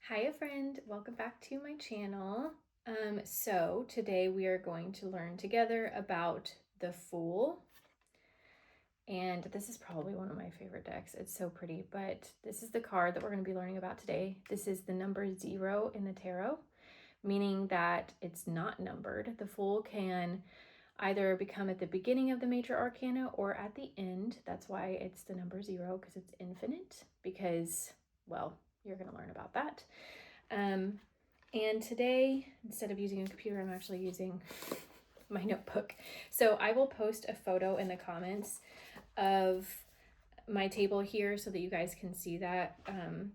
Hi, friend. Welcome back to my channel. So today we are going to learn together about the Fool. And this is probably one of my favorite decks. It's so pretty, but this is the card that we're going to be learning about today. This is the number 0 in the tarot, meaning that it's not numbered. The Fool can either become at the beginning of the major arcana or at the end. That's why it's the number 0, because it's infinite, because, well, you're going to learn about that. And today, instead of using a computer, I'm actually using my notebook. So I will post a photo in the comments of my table here so that you guys can see that.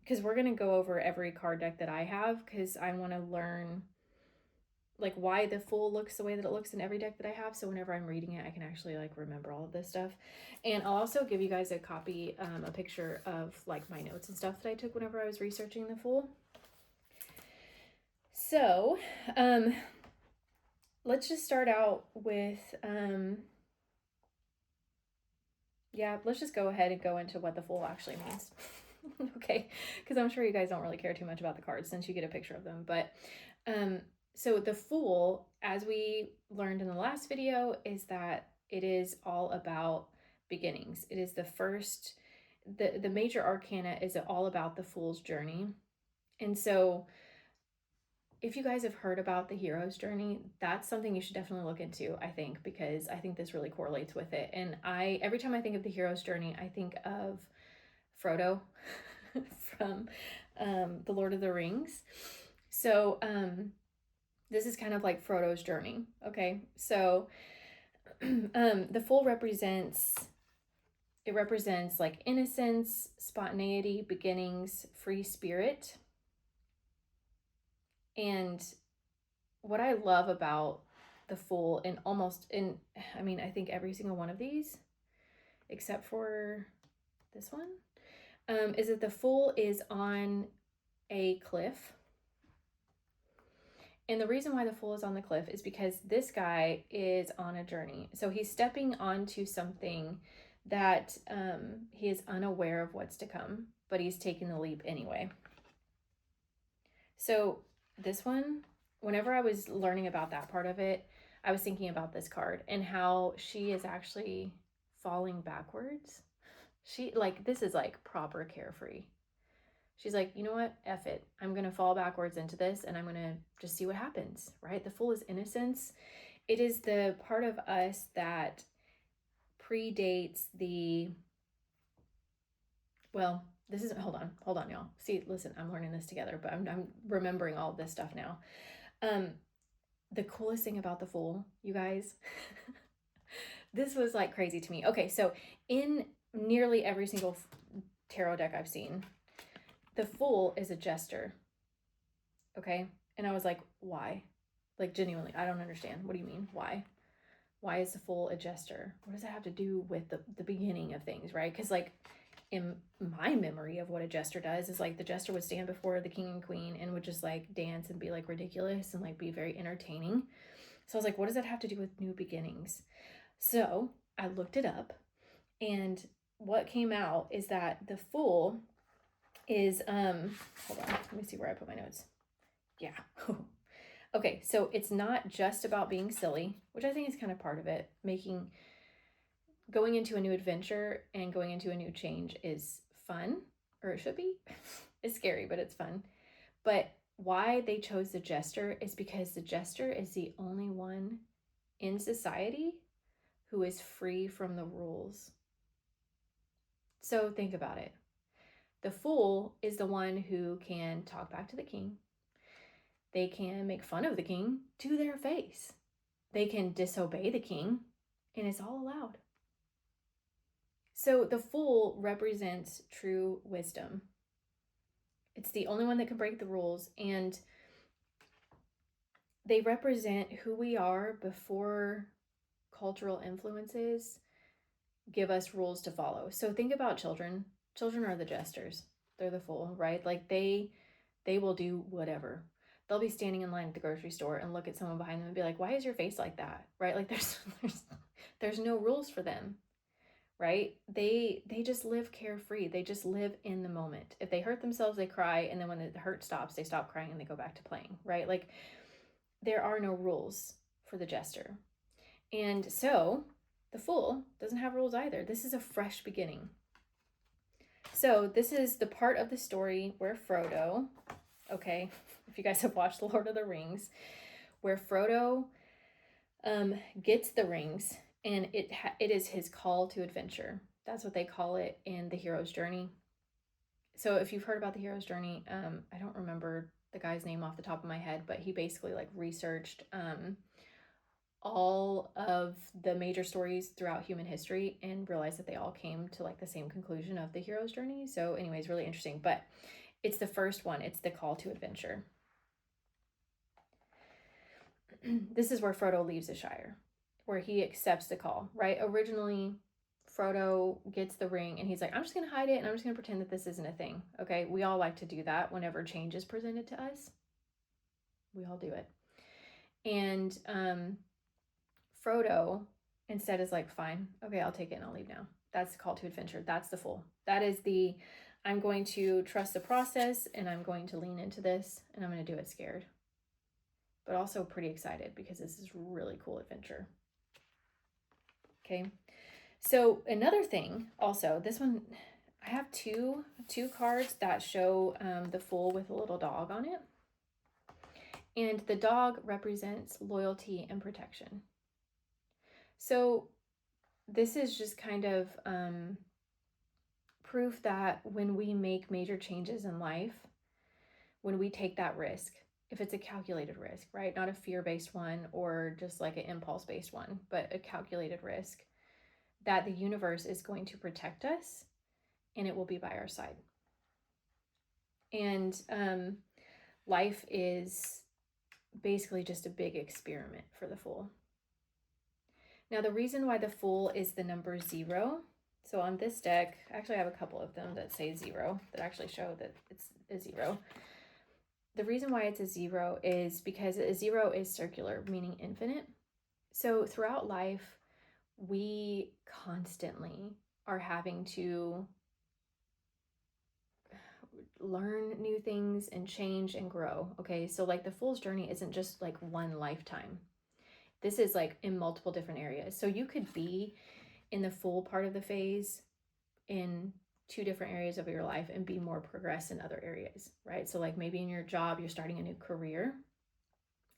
Because we're going to go over every card deck that I have, because I want to learn like why the Fool looks the way that it looks in every deck that I have. So whenever I'm reading it, I can actually like remember all of this stuff. And I'll also give you guys a copy, a picture of like my notes and stuff that I took whenever I was researching the Fool. So, let's just start out with, let's just go ahead and go into what the Fool actually means. Okay, because I'm sure you guys don't really care too much about the cards since you get a picture of them. But, so the Fool, as we learned in the last video, is that it is all about beginnings. It is the first, the major arcana is all about the Fool's journey. And so if you guys have heard about the hero's journey, that's something you should definitely look into, I think, because I think this really correlates with it. And every time I think of the hero's journey, I think of Frodo from The Lord of the Rings. So this is kind of like Frodo's journey. Okay, so the Fool represents like innocence, spontaneity, beginnings, free spirit. And what I love about the Fool I think every single one of these, except for this one, is that the Fool is on a cliff. And the reason why the Fool is on the cliff is because this guy is on a journey. So he's stepping onto something that he is unaware of what's to come, but he's taking the leap anyway. So this one, whenever I was learning about that part of it, I was thinking about this card and how she is actually falling backwards. This is like proper carefree. She's like, you know what? F it. I'm going to fall backwards into this and I'm going to just see what happens, right? The Fool is innocence. It is the part of us that predates this isn't, hold on, y'all. See, listen, I'm learning this together, but I'm remembering all of this stuff now. The coolest thing about the Fool, you guys, this was like crazy to me. Okay, so in nearly every single tarot deck I've seen, the Fool is a jester. Okay, and I was like, why? Like, genuinely, I don't understand. What do you mean? Why? Why is the Fool a jester? What does that have to do with the beginning of things, right? Because like in my memory of what a jester does is like the jester would stand before the king and queen and would just like dance and be like ridiculous and like be very entertaining. So I was like, what does that have to do with new beginnings? So I looked it up, and what came out is that the Fool is hold on, let me see where I put my notes. Yeah. Okay, so it's not just about being silly, which I think is kind of part of it. Going into a new adventure and going into a new change is fun, or it should be. It's scary, but it's fun. But why they chose the jester is because the jester is the only one in society who is free from the rules. So think about it. The Fool is the one who can talk back to the king. They can make fun of the king to their face. They can disobey the king, and it's all allowed. So the Fool represents true wisdom. It's the only one that can break the rules, and they represent who we are before cultural influences give us rules to follow. So think about children. Children are the jesters. They're the Fool, right? Like they will do whatever. They'll be standing in line at the grocery store and look at someone behind them and be like, why is your face like that? Right? Like there's no rules for them. right? They just live carefree. They just live in the moment. If they hurt themselves, they cry, and then when the hurt stops, they stop crying and they go back to playing, right? Like, there are no rules for the jester. And so the fool doesn't have rules either. This is a fresh beginning. So this is the part of the story where Frodo, okay, if you guys have watched The Lord of the Rings, where Frodo gets the rings, and it is his call to adventure. That's what they call it in the hero's journey. So if you've heard about the hero's journey, I don't remember the guy's name off the top of my head, but he basically like researched all of the major stories throughout human history and realized that they all came to like the same conclusion of the hero's journey. So anyways, really interesting. But it's the first one. It's the call to adventure. This is where Frodo leaves the Shire, where he accepts the call, right? Originally, Frodo gets the ring and he's like, I'm just going to hide it and I'm just going to pretend that this isn't a thing. Okay. We all like to do that whenever change is presented to us. We all do it. And Frodo instead is like, fine, okay, I'll take it and I'll leave now. That's the call to adventure. That's the fool. That is the, I'm going to trust the process and I'm going to lean into this and I'm going to do it scared. But also pretty excited because this is really cool adventure. Okay. So another thing also, this one, I have two cards that show the fool with a little dog on it. And the dog represents loyalty and protection. So this is just kind of proof that when we make major changes in life, when we take that risk, if it's a calculated risk, right? Not a fear-based one or just like an impulse-based one, but a calculated risk, that the universe is going to protect us and it will be by our side. And life is basically just a big experiment for the fool. Now, the reason why the fool is the number 0, so on this deck, actually I have a couple of them that say 0 that actually show that it's a 0. The reason why it's a 0 is because a 0 is circular, meaning infinite. So throughout life, we constantly are having to learn new things and change and grow. Okay, so like the fool's journey isn't just like one lifetime. This is like in multiple different areas. So you could be in the fool part of the phase in 2 different areas of your life and be more progressed in other areas, right? So like maybe in your job, you're starting a new career.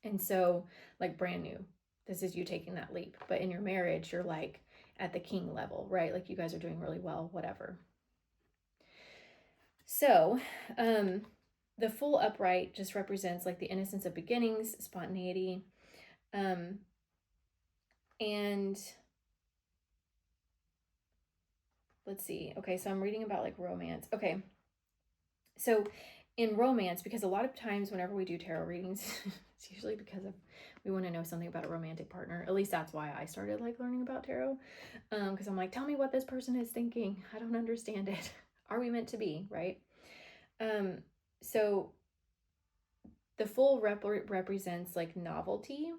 And so like brand new, this is you taking that leap. But in your marriage, you're like at the king level, right? Like you guys are doing really well, whatever. So the fool upright just represents like the innocence of beginnings, spontaneity, and let's see. Okay, so I'm reading about like romance. Okay, so in romance, because a lot of times whenever we do tarot readings, it's usually because of we want to know something about a romantic partner. At least that's why I started like learning about tarot, because I'm like, tell me what this person is thinking. I don't understand it. Are we meant to be, right? So the fool represents like novelty,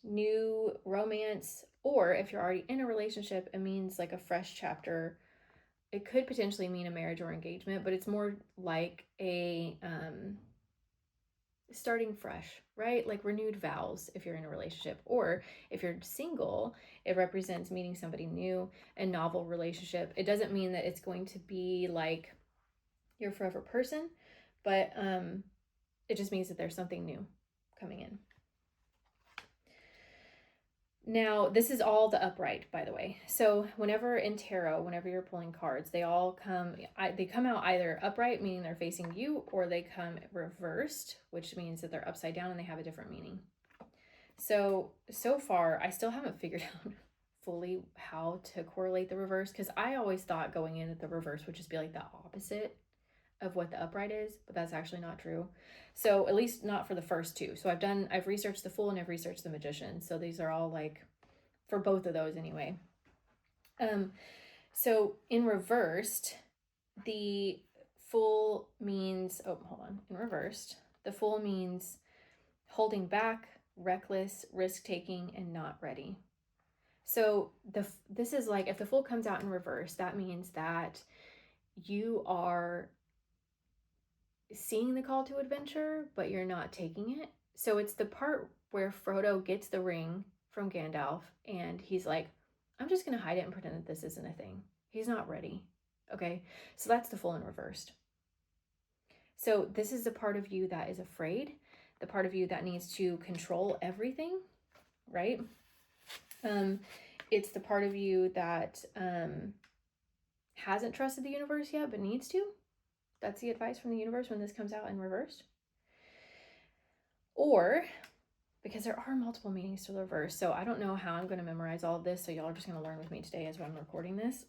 new romance, or if you're already in a relationship, it means like a fresh chapter. It could potentially mean a marriage or engagement, but it's more like a starting fresh, right? Like renewed vows if you're in a relationship. Or if you're single, it represents meeting somebody new, a novel relationship. It doesn't mean that it's going to be like your forever person, but it just means that there's something new coming in. Now, this is all the upright, by the way. So whenever in tarot, whenever you're pulling cards, they all come out either upright, meaning they're facing you, or they come reversed, which means that they're upside down and they have a different meaning. So far, I still haven't figured out fully how to correlate the reverse, because I always thought going in that the reverse would just be like the opposite of what the upright is, but that's actually not true. So at least not for the first 2. So I've researched the fool and I've researched the magician. So these are all like for both of those anyway. So in reversed, the fool means, in reversed, the fool means holding back, reckless, risk-taking, and not ready. So this is like, if the Fool comes out in reverse, that means that you are seeing the call to adventure, but you're not taking it. So it's the part where Frodo gets the ring from Gandalf and he's like, I'm just going to hide it and pretend that this isn't a thing. He's not ready. Okay. So that's the Fool in reversed. So this is the part of you that is afraid, the part of you that needs to control everything, right? It's the part of you that hasn't trusted the universe yet, but needs to. That's the advice from the universe when this comes out in reversed. Or, because there are multiple meanings to the reverse, so I don't know how I'm going to memorize all of this, so y'all are just going to learn with me today as I'm recording this.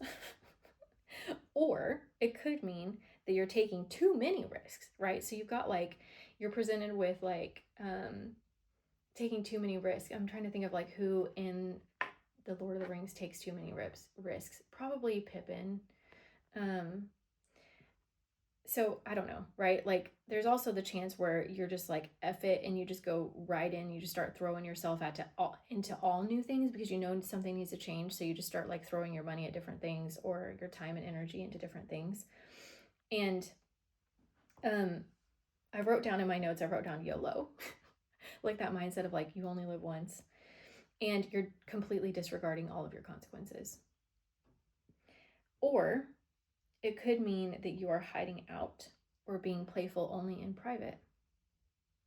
Or it could mean that you're taking too many risks, right? So you've got like, you're presented with like taking too many risks. I'm trying to think of like who in the Lord of the Rings takes too many risks. Probably Pippin. So I don't know, right? Like there's also the chance where you're just like F it and you just go right in, you just start throwing yourself into all new things because you know something needs to change. So you just start like throwing your money at different things or your time and energy into different things. And I wrote down in my notes, I wrote down YOLO. Like that mindset of like you only live once and you're completely disregarding all of your consequences. Or it could mean that you are hiding out or being playful only in private.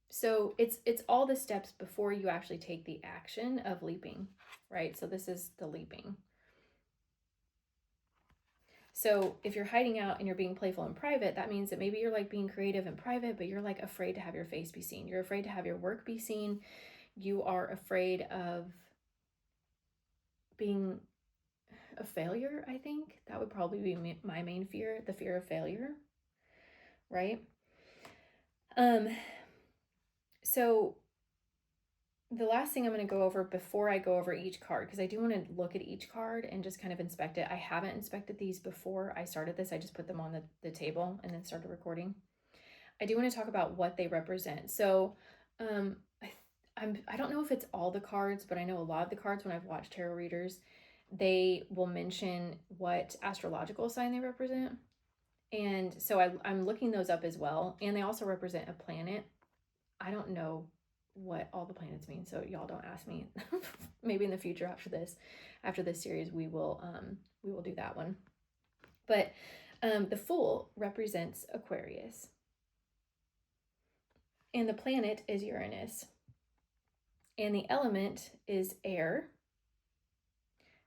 So it's all the steps before you actually take the action of leaping, right? So this is the leaping. So if you're hiding out and you're being playful in private, that means that maybe you're like being creative in private, but you're like afraid to have your face be seen. You're afraid to have your work be seen. You are afraid of being a failure, I think. That would probably be my main fear, the fear of failure, right? So the last thing I'm going to go over before I go over each card, because I do want to look at each card and just kind of inspect it. I haven't inspected these before I started this. I just put them on the table and then started recording. I do want to talk about what they represent. So I don't know if it's all the cards, but I know a lot of the cards when I've watched tarot readers, they will mention what astrological sign they represent. And so I'm looking those up as well. And they also represent a planet. I don't know what all the planets mean, so y'all don't ask me. Maybe in the future after this series we will do that one. But the Fool represents Aquarius. And the planet is Uranus. And the element is air.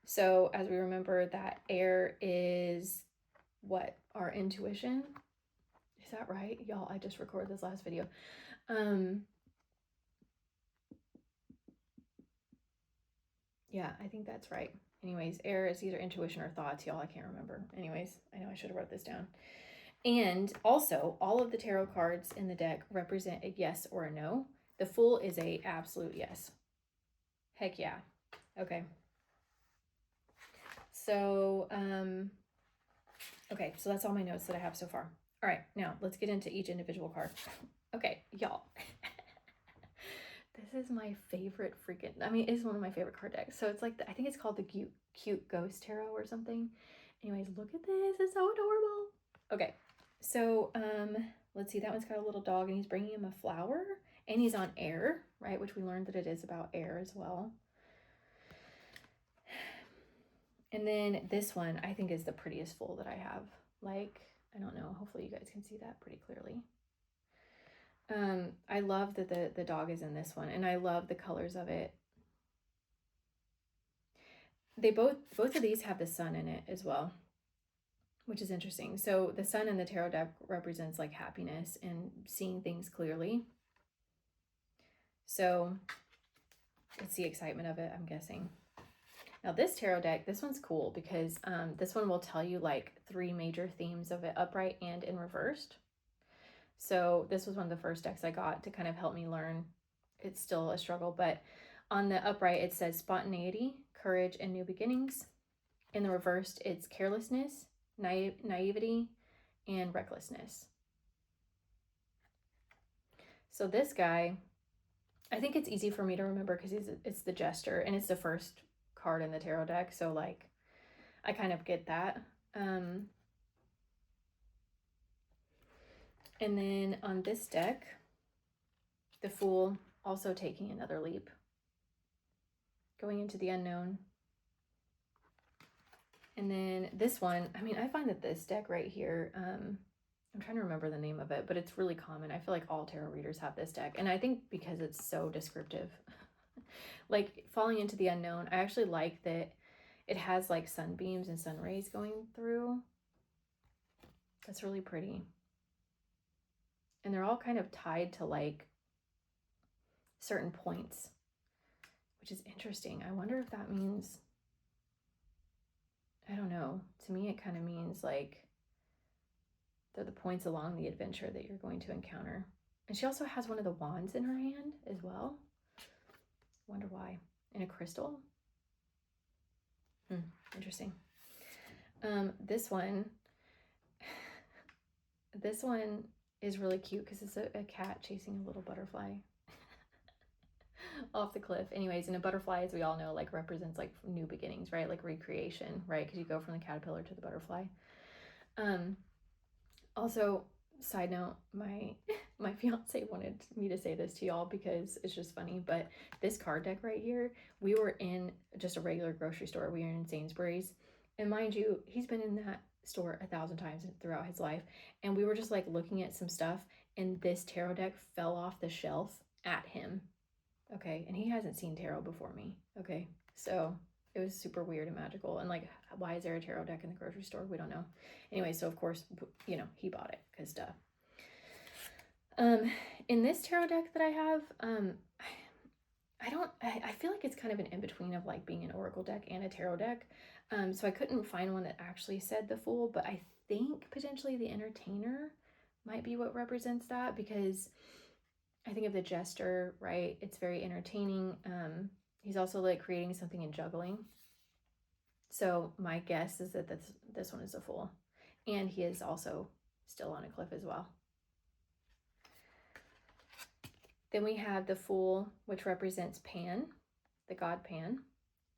So as we remember that air is what? Our intuition. Is that right? Y'all, I just recorded this last video. Yeah, I think that's right. Anyways, air is either intuition or thoughts, y'all. I can't remember. Anyways, I know I should have wrote this down. And also, all of the tarot cards in the deck represent a yes or a no. The Fool is a absolute yes. Heck yeah. Okay. So, okay, so that's all my notes that I have so far. All right, now let's get into each individual card. Okay, y'all. This is my favorite it's one of my favorite card decks. So it's like, I think it's called the cute Ghost Tarot or something. Anyways, look at this. It's so adorable. Okay, so let's see. That one's got a little dog and he's bringing him a flower. And he's on air, right? Which we learned that it is about air as well. And then this one, I think, is the prettiest Fool that I have. Like, I don't know. Hopefully you guys can see that pretty clearly. I love that the dog is in this one, and I love the colors of it. They both of these have the sun in it as well, which is interesting. So the sun in the tarot deck represents like happiness and seeing things clearly. So it's the excitement of it, I'm guessing. Now this tarot deck, this one's cool because this one will tell you like 3 major themes of it, upright and in reversed. So this was one of the first decks I got to kind of help me learn. It's still a struggle, but on the upright, it says spontaneity, courage, and new beginnings. In the reversed, it's carelessness, naivety, and recklessness. So this guy, I think it's easy for me to remember because it's the Jester, and it's the first card in the tarot deck, so like I kind of get that. And then on this deck, the Fool also taking another leap, going into the unknown. And then this one, I mean, I find that this deck right here, I'm trying to remember the name of it, but it's really common. I feel like all tarot readers have this deck. And I think because it's so descriptive, like falling into the unknown, I actually like that it has like sunbeams and sun rays going through. That's really pretty. And they're all kind of tied to like certain points, which is interesting. I wonder if that means, I don't know. To me, it kind of means like they're the points along the adventure that you're going to encounter. And she also has one of the wands in her hand as well. Wonder why. And a crystal. Interesting. This one is really cute because it's a cat chasing a little butterfly off the cliff. Anyways, and a butterfly, as we all know, like represents like new beginnings, right? Like recreation, right? Because you go from the caterpillar to the butterfly. Also, side note, my fiance wanted me to say this to y'all because it's just funny, but this card deck right here, we were in just a regular grocery store. We were in Sainsbury's, and mind you, he's been in that store 1,000 times throughout his life, and we were just like looking at some stuff, and this tarot deck fell off the shelf at him. Okay, and he hasn't seen tarot before me. Okay, so it was super weird and magical. And like, why is there a tarot deck in the grocery store? We don't know. Anyway, so of course, you know, he bought it because duh. In this tarot deck that I have, I feel like it's kind of an in-between of like being an oracle deck and a tarot deck. So I couldn't find one that actually said the Fool, but I think potentially the Entertainer might be what represents that, because I think of the Jester, right? It's very entertaining. He's also like creating something and juggling. So my guess is that this one is a Fool. And he is also still on a cliff as well. Then we have the Fool, which represents Pan, the god Pan.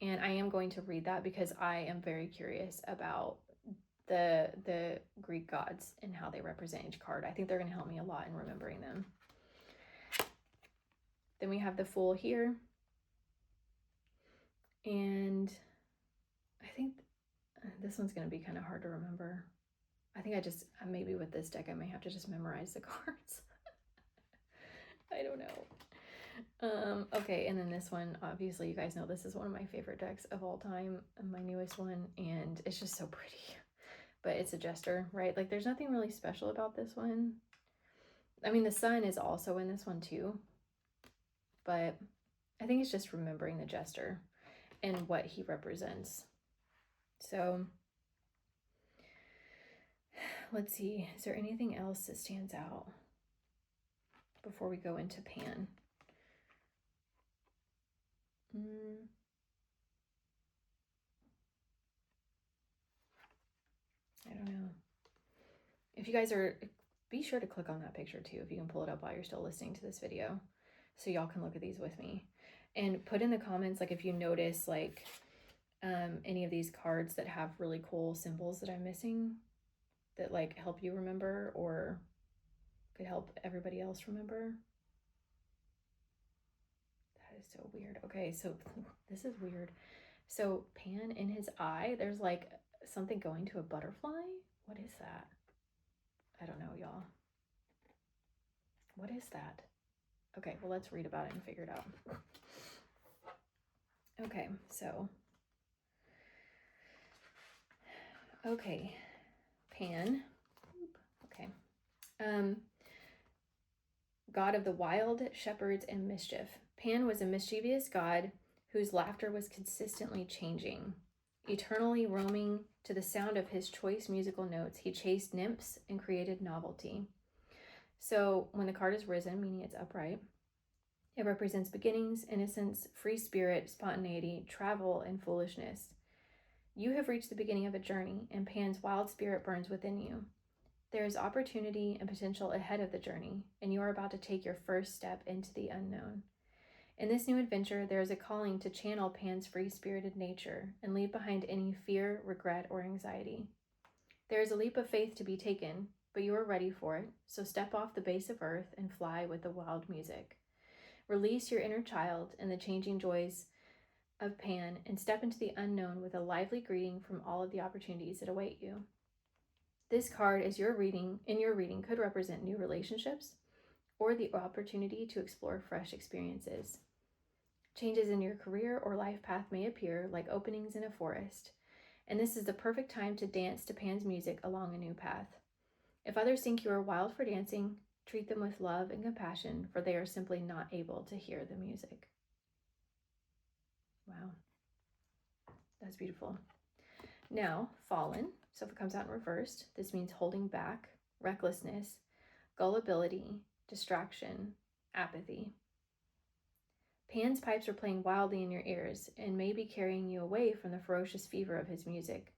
And I am going to read that because I am very curious about the Greek gods and how they represent each card. I think they're going to help me a lot in remembering them. Then we have the Fool here. And I think this one's going to be kind of hard to remember. I think maybe with this deck, I may have to just memorize the cards. I don't know. Okay, and then this one, obviously you guys know this is one of my favorite decks of all time, my newest one, and it's just so pretty. But it's a Jester, right? Like there's nothing really special about this one. I mean, the sun is also in this one too, but I think it's just remembering the Jester and what he represents. So let's see, is there anything else that stands out before we go into Pan? I don't know. If you guys are, be sure to click on that picture too, if you can pull it up while you're still listening to this video, so y'all can look at these with me. And put in the comments, like if you notice like any of these cards that have really cool symbols that I'm missing that like help you remember or could help everybody else remember. That is so weird. Okay, so this is weird. So Pan in his eye, there's like something going to a butterfly. What is that? I don't know, y'all. What is that? Okay, well, let's read about it and figure it out. Okay, so. Okay, Pan. Okay. God of the wild, shepherds, and mischief. Pan was a mischievous god whose laughter was consistently changing. Eternally roaming to the sound of his choice musical notes, he chased nymphs and created novelty. So when the card is risen, meaning it's upright, it represents beginnings, innocence, free spirit, spontaneity, travel, and foolishness. You have reached the beginning of a journey, and Pan's wild spirit burns within you. There is opportunity and potential ahead of the journey, and you are about to take your first step into the unknown. In this new adventure, there is a calling to channel Pan's free-spirited nature and leave behind any fear, regret, or anxiety. There is a leap of faith to be taken, but you are ready for it, so step off the base of earth and fly with the wild music. Release your inner child and the changing joys of Pan and step into the unknown with a lively greeting from all of the opportunities that await you. This card in your reading could represent new relationships or the opportunity to explore fresh experiences. Changes in your career or life path may appear like openings in a forest, and this is the perfect time to dance to Pan's music along a new path. If others think you are wild for dancing, treat them with love and compassion, for they are simply not able to hear the music. Wow, that's beautiful. Now, fallen. So if it comes out in reversed, this means holding back, recklessness, gullibility, distraction, apathy. Pan's pipes are playing wildly in your ears and may be carrying you away from the ferocious fever of his music.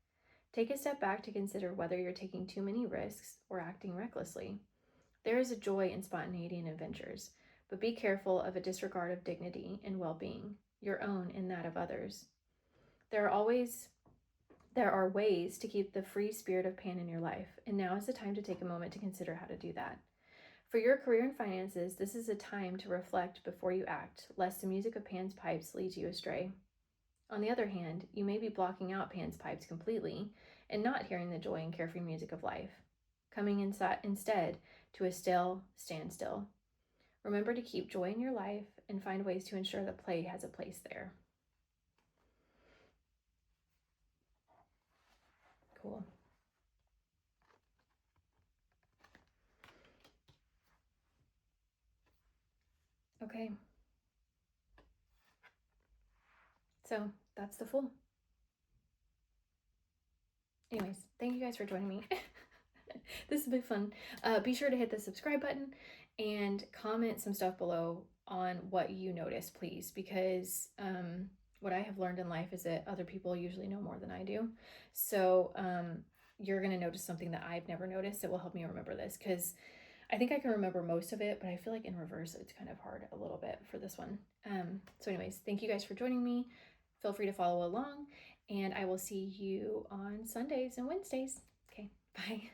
Take a step back to consider whether you're taking too many risks or acting recklessly. There is a joy in spontaneity and adventures, but be careful of a disregard of dignity and well-being, your own and that of others. There are ways to keep the free spirit of Pan in your life, and now is the time to take a moment to consider how to do that. For your career and finances, this is a time to reflect before you act, lest the music of Pan's pipes leads you astray. On the other hand, you may be blocking out Pan's pipes completely and not hearing the joy and carefree music of life, coming instead to a still standstill. Remember to keep joy in your life and find ways to ensure that play has a place there. Cool. Okay. So that's the Fool. Anyways, thank you guys for joining me. This has been fun. Be sure to hit the subscribe button and comment some stuff below on what you notice, please, because what I have learned in life is that other people usually know more than I do. So you're going to notice something that I've never noticed that will help me remember this, because I think I can remember most of it, but I feel like in reverse it's kind of hard a little bit for this one. So anyways, thank you guys for joining me. Feel free to follow along, and I will see you on Sundays and Wednesdays. Okay, bye.